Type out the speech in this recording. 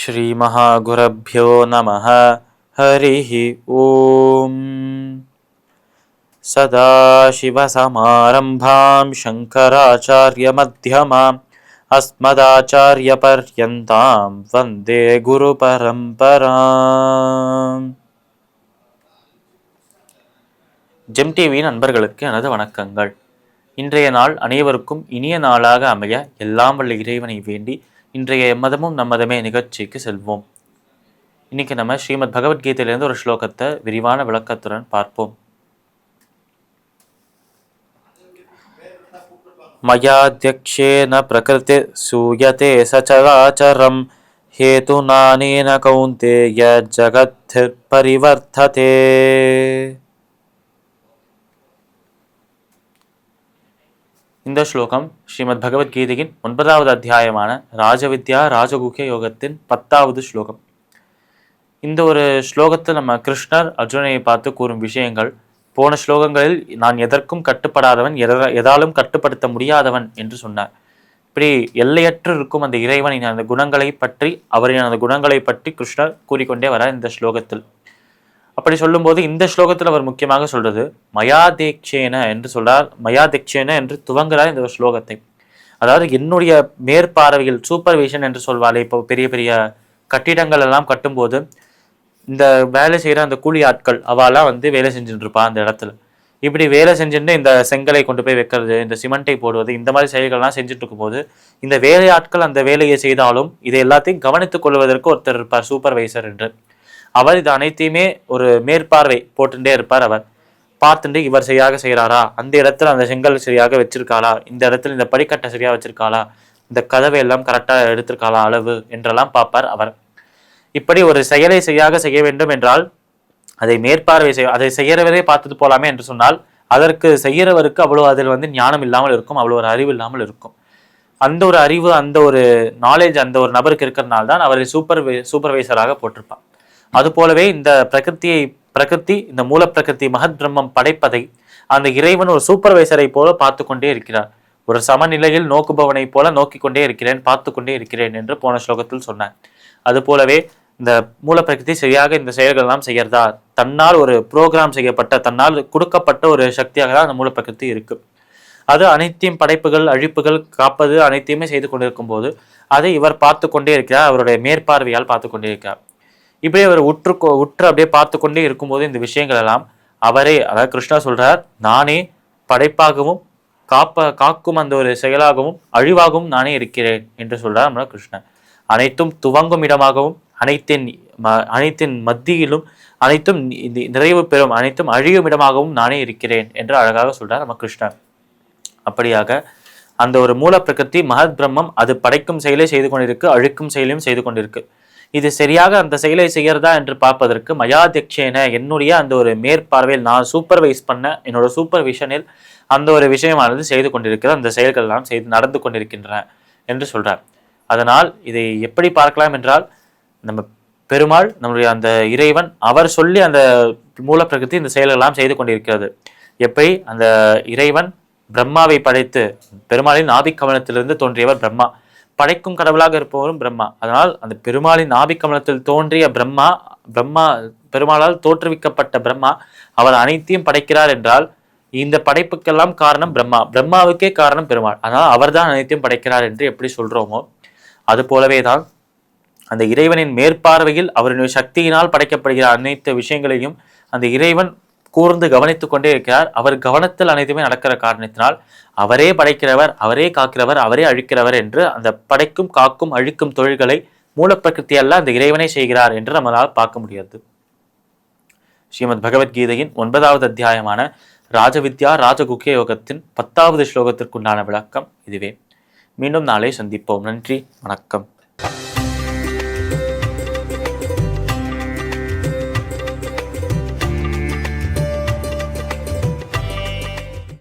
श्रीमहागुरुभ्यो नमः। हरिः ओम्। सदाशिवसमारम्भां शङ्कराचार्यमध्यमाम् अस्मदाचार्यपर्यन्तां वन्दे குருபரம்பராம். ஜெம் டிவியின் நண்பர்களுக்கு எனது வணக்கங்கள். இன்றைய நாள் அனைவருக்கும் இனிய நாளாக அமைய எல்லாம் வல்ல இறைவனை வேண்டி இன்றைய மதமும் நம்மதமே நிகழ்ச்சிக்கு செல்வோம். இன்னைக்கு நம்ம ஸ்ரீமத் பகவத்கீதையிலிருந்து ஒரு ஸ்லோகத்தை விரிவான விளக்கத்துடன் பார்ப்போம். மயாத்யக்ஷேன பிரகிருதி சூயதே சசராச்சரம் ஹேதுநானேன கௌந்தேய ஜகத்திர் பரிவர்த்ததே. இந்த ஸ்லோகம் ஸ்ரீமத் பகவத்கீதையின் 9வது அத்தியாயமான ராஜவித்யா ராஜகுஹ்ய யோகத்தின் 10வது ஸ்லோகம். இந்த ஒரு ஸ்லோகத்தில் நம்ம கிருஷ்ணர் அர்ஜுனனை பார்த்து கூறும் விஷயங்கள், போன ஸ்லோகங்களில் நான் எதற்கும் கட்டுப்படாதவன், எதாலும் கட்டுப்படுத்த முடியாதவன் என்று சொன்னார். இப்படி எல்லையற்று இருக்கும் அந்த இறைவனின் அந்த குணங்களை பற்றி, அவரின் அந்த குணங்களை பற்றி கிருஷ்ணர் கூறிக்கொண்டே வர இந்த ஸ்லோகத்தில். அப்படி சொல்லும்போது இந்த ஸ்லோகத்தில் அவர் முக்கியமாக சொல்றது மயாதேக்ஷேன என்று சொல்றார். மயாதேக்ஷேன என்று துவங்குறார் இந்த ஸ்லோகத்தை. அதாவது என்னுடைய மேற்பார்வையில், சூப்பர்விஷன் என்று சொல்வாள். இப்போ பெரிய பெரிய கட்டிடங்கள் எல்லாம் கட்டும்போது இந்த வேலை செய்கிற அந்த கூலி ஆட்கள் அவெல்லாம் வேலை செஞ்சுட்டு இருப்பா அந்த இடத்துல. இப்படி வேலை செஞ்சுட்டு இந்த செங்கலை கொண்டு போய் வைக்கிறது, இந்த சிமெண்ட்டை போடுவது, இந்த மாதிரி செயல்கள்லாம் செஞ்சுட்டு இருக்கும்போது இந்த வேலை ஆட்கள் அந்த வேலையை செய்தாலும் இதை எல்லாத்தையும் கவனித்துக் கொள்வதற்கு ஒருத்தர் இருப்பார், சூப்பர்வைசர் என்று. அவர் இது அனைத்தையுமே ஒரு மேற்பார்வை போட்டுட்டே இருப்பார். அவர் பார்த்துட்டு இவர் சரியாக செய்கிறாரா, அந்த இடத்துல அந்த செங்கல் சரியாக வச்சிருக்காளா, இந்த இடத்துல இந்த படிக்கட்டை சரியாக வச்சிருக்காளா, இந்த கதவை எல்லாம் கரெக்டாக எடுத்திருக்காளா அளவு என்றெல்லாம் பார்ப்பார் அவர். இப்படி ஒரு செயலை சரியாக செய்ய வேண்டும் என்றால் அதை மேற்பார்வை அதை செய்யறவரே பார்த்துட்டு போலாமே என்று சொன்னால் அதற்கு செய்யறவருக்கு அவ்வளோ அதில் ஞானம் இல்லாமல் இருக்கும், அவ்வளோ ஒரு அறிவு இல்லாமல் இருக்கும். அந்த ஒரு அறிவு, அந்த ஒரு நாலேஜ் அந்த ஒரு நபருக்கு இருக்கிறதுனால தான் அவரை சூப்பர்வைசராக போட்டிருப்பார். அது போலவே இந்த பிரகிருதி இந்த மூல பிரகிருதி மகத் பிரம்மம் படைப்பதை அந்த இறைவன் ஒரு சூப்பர்வைசரை போல பார்த்து கொண்டே இருக்கிறார். ஒரு சமநிலையில் நோக்குபவனை போல நோக்கி கொண்டே இருக்கிறேன், பார்த்து கொண்டே இருக்கிறேன் என்று போன ஸ்லோகத்தில் சொன்னார். அது போலவே இந்த மூல பிரகிருதி சரியாக இந்த செயல்கள் எல்லாம் செய்யறதா, தன்னால் ஒரு புரோகிராம் செய்யப்பட்ட, தன்னால் கொடுக்கப்பட்ட ஒரு சக்தியாக தான் அந்த மூல பிரகிருதி இருக்கு. அது அனைத்தையும் படைப்புகள், அழிப்புகள், காப்பது அனைத்தையுமே செய்து கொண்டிருக்கும் போது அதை இவர் பார்த்து கொண்டே இருக்கிறார், அவருடைய மேற்பார்வையால் பார்த்து கொண்டே இருக்கிறார். இப்படியே அவர் உற்று அப்படியே பார்த்து கொண்டே இருக்கும்போது இந்த விஷயங்கள் எல்லாம் அவரே, அதாவது கிருஷ்ணா சொல்றார், நானே படைப்பாகவும் காக்கும் அந்த ஒரு செயலாகவும் அழிவாகவும் நானே இருக்கிறேன் என்று சொல்றார் நம்ம கிருஷ்ணன். அனைத்தும் துவங்கும் இடமாகவும், அனைத்தின் மத்தியிலும் அனைத்தும் நிறைவு பெறும், அனைத்தும் அழியும் இடமாகவும் நானே இருக்கிறேன் என்று அழகாக சொல்றார் நம்ம கிருஷ்ணன். அப்படியாக அந்த ஒரு மூல பிரகிருதி மகத் பிரம்மம் அது படைக்கும் செயலை செய்து கொண்டிருக்கு, அழிக்கும் செயலையும் செய்து கொண்டிருக்கு. இது சரியாக அந்த செயலை செய்யறதா என்று பார்ப்பதற்கு மயாதெக்ஷேன என்னுடைய அந்த ஒரு மேற்பார்வையில், நான் சூப்பர்வைஸ் பண்ண என்னோட சூப்பர்விஷனில் அந்த ஒரு விஷயமானது செய்து கொண்டிருக்கிற அந்த செயல்கள் எல்லாம் நடந்து கொண்டிருக்கின்றன என்று சொல்றார். அதனால் இதை எப்படி பார்க்கலாம் என்றால், நம்ம பெருமாள் நம்முடைய அந்த இறைவன் அவர் சொல்லி அந்த மூல பிரகிருதி இந்த செயல்கள் எல்லாம் செய்து கொண்டிருக்கிறது. எப்படி அந்த இறைவன் பிரம்மாவை படைத்து, பெருமாளின் ஆதிக்கமலத்திலிருந்து தோன்றியவர் பிரம்மா, படைக்கும் கடவுளாக இருப்பவரும் பிரம்மா. அதனால் அந்த பெருமாளின் ஆதிக்கமலத்தில் தோன்றிய பிரம்மா பெருமாளால் தோற்றுவிக்கப்பட்ட பிரம்மா அவர் அனைத்தையும் படைக்கிறார் என்றால் இந்த படைப்புக்கெல்லாம் காரணம் பிரம்மாவுக்கே காரணம் பெருமாள். அதனால் அவர்தான் அனைத்தையும் படைக்கிறார் என்று எப்படி சொல்றோமோ அது போலவேதான் அந்த இறைவனின் மேற்பார்வையில் அவருடைய சக்தியினால் படைக்கப்படுகிற அனைத்து விஷயங்களையும் அந்த இறைவன் கூர்ந்து கவனித்துக் கொண்டே இருக்கிறார். அவர் கவனத்தில் அனைத்துமே நடக்கிற காரணத்தினால் அவரே படைக்கிறவர், அவரே காக்கிறவர், அவரே அழிக்கிறவர் என்று அந்த படைக்கும் காக்கும் அழிக்கும் தொழில்களை மூல பிரகிருதி அல்ல அந்த இறைவனை செய்கிறார் என்று நம்மளால் பார்க்க முடியாது. ஸ்ரீமத் பகவத்கீதையின் 9வது அத்தியாயமான ராஜவித்யா ராஜகுஹ்ய யோகத்தின் 10வது ஸ்லோகத்திற்குண்டான விளக்கம் இதுவே. மீண்டும் நாளை சந்திப்போம். நன்றி, வணக்கம்.